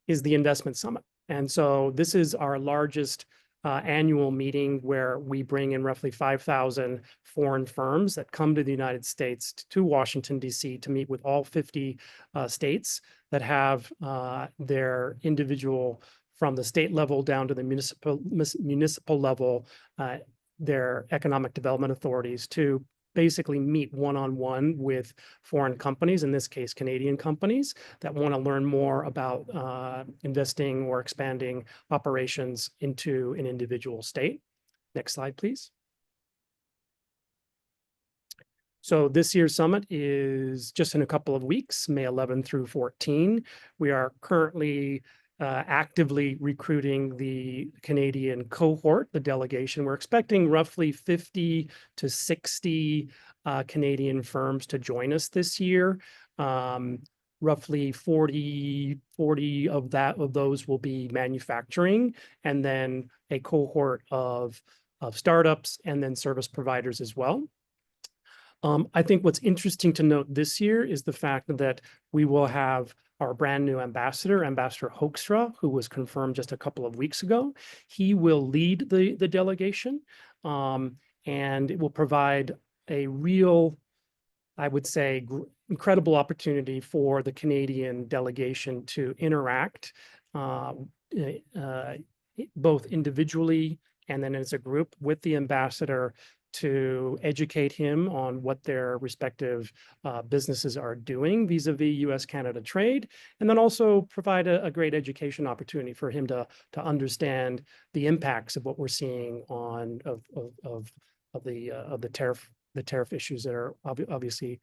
is the Investment Summit. And so this is our largest annual meeting where we bring in roughly 5,000 foreign firms that come to the United States, to Washington, D.C., to meet with all 50 states that have their individual from the state level down to the municipal level, their economic development authorities to basically meet one-on-one with foreign companies, in this case, Canadian companies that want to learn more about investing or expanding operations into an individual state. Next slide, please. So this year's summit is just in a couple of weeks, May 11 through 14. We are currently actively recruiting the Canadian cohort, the delegation. We're expecting roughly 50 to 60 Canadian firms to join us this year. Roughly 40 of those will be manufacturing, and then a cohort of startups and then service providers as well. I think what's interesting to note this year is the fact that we will have our brand new ambassador, Ambassador Hoekstra, who was confirmed just a couple of weeks ago. He will lead the delegation, and it will provide a real, I would say, incredible opportunity for the Canadian delegation to interact both individually and then as a group with the ambassador, to educate him on what their respective businesses are doing vis-a-vis U.S. Canada trade, and then also provide a great education opportunity for him to understand the impacts of what we're seeing on the tariff issues that are obviously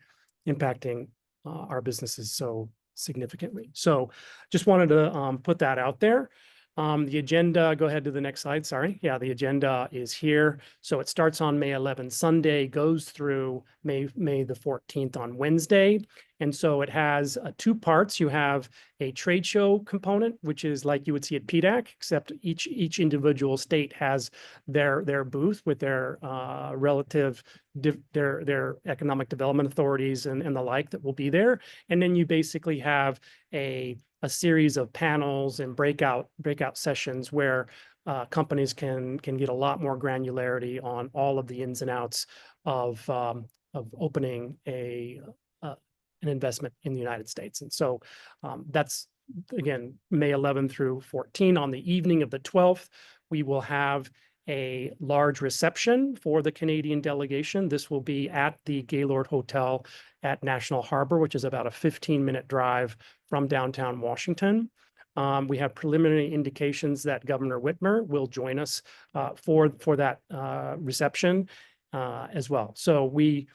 impacting our businesses so significantly. So just wanted to put that out there. The agenda, go ahead to the next slide, sorry. Yeah, the agenda is here. So it starts on May 11th, Sunday, goes through May the 14th on Wednesday. And so it has two parts. You have a trade show component, which is like you would see at PDAC, except each individual state has their booth with their relative, their economic development authorities and the like that will be there. And then you basically have a series of panels and breakout sessions where companies can get a lot more granularity on all of the ins and outs of opening an investment in the United States. And so that's, again, May 11 through 14. On the evening of the 12th, we will have a large reception for the Canadian delegation. This will be at the Gaylord Hotel at National Harbor, which is about a 15-minute drive from downtown Washington. We have preliminary indications that Governor Whitmer will join us for that reception as well. So we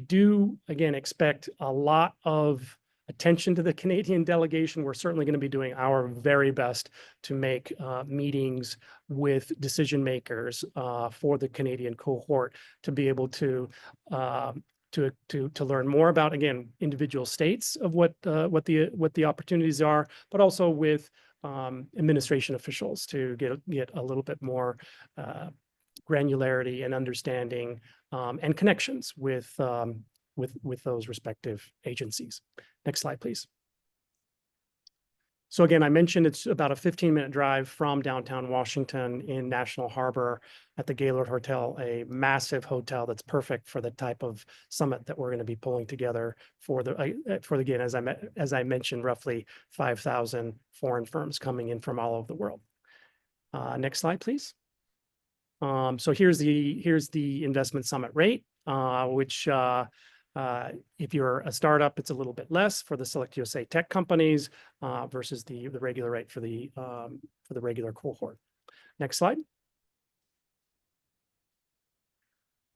do, again, expect a lot of attention to the Canadian delegation. We're certainly going to be doing our very best to make meetings with decision makers for the Canadian cohort to be able to learn more about, again, individual states of what the opportunities are, but also with administration officials to get a little bit more granularity and understanding and connections with those respective agencies. Next slide, please. So again, I mentioned it's about a 15-minute drive from downtown Washington in National Harbor at the Gaylord Hotel, a massive hotel that's perfect for the type of summit that we're going to be pulling together for again, as I mentioned, roughly 5,000 foreign firms coming in from all over the world. Next slide, please. So here's the investment summit rate, which if you're a startup, it's a little bit less for the Select USA tech companies versus the regular rate for the regular cohort. Next slide.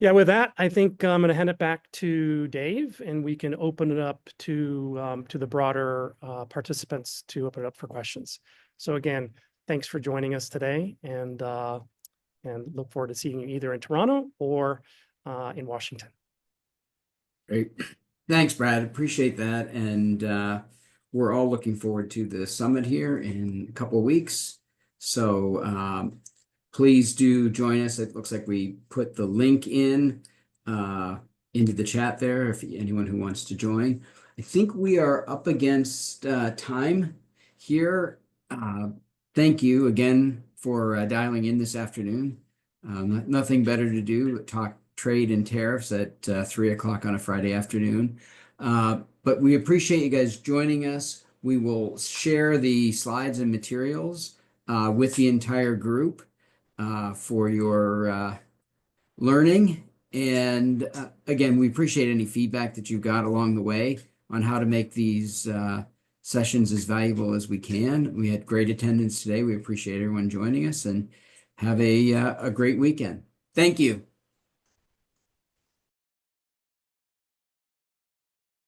Yeah, with that, I think I'm going to hand it back to Dave, and we can open it up to the broader participants to open it up for questions. So again, thanks for joining us today, and look forward to seeing you either in Toronto or in Washington. Great. Thanks, Brad. Appreciate that. And we're all looking forward to the summit here in a couple of weeks. So please do join us. It looks like we put the link into the chat there if anyone who wants to join. I think we are up against time here. Thank you again for dialing in this afternoon. Nothing better to do but talk trade and tariffs at 3 o'clock on a Friday afternoon. But we appreciate you guys joining us. We will share the slides and materials with the entire group for your learning. And again, we appreciate any feedback that you've got along the way on how to make these sessions as valuable as we can. We had great attendance today. We appreciate everyone joining us, and have a great weekend. Thank you.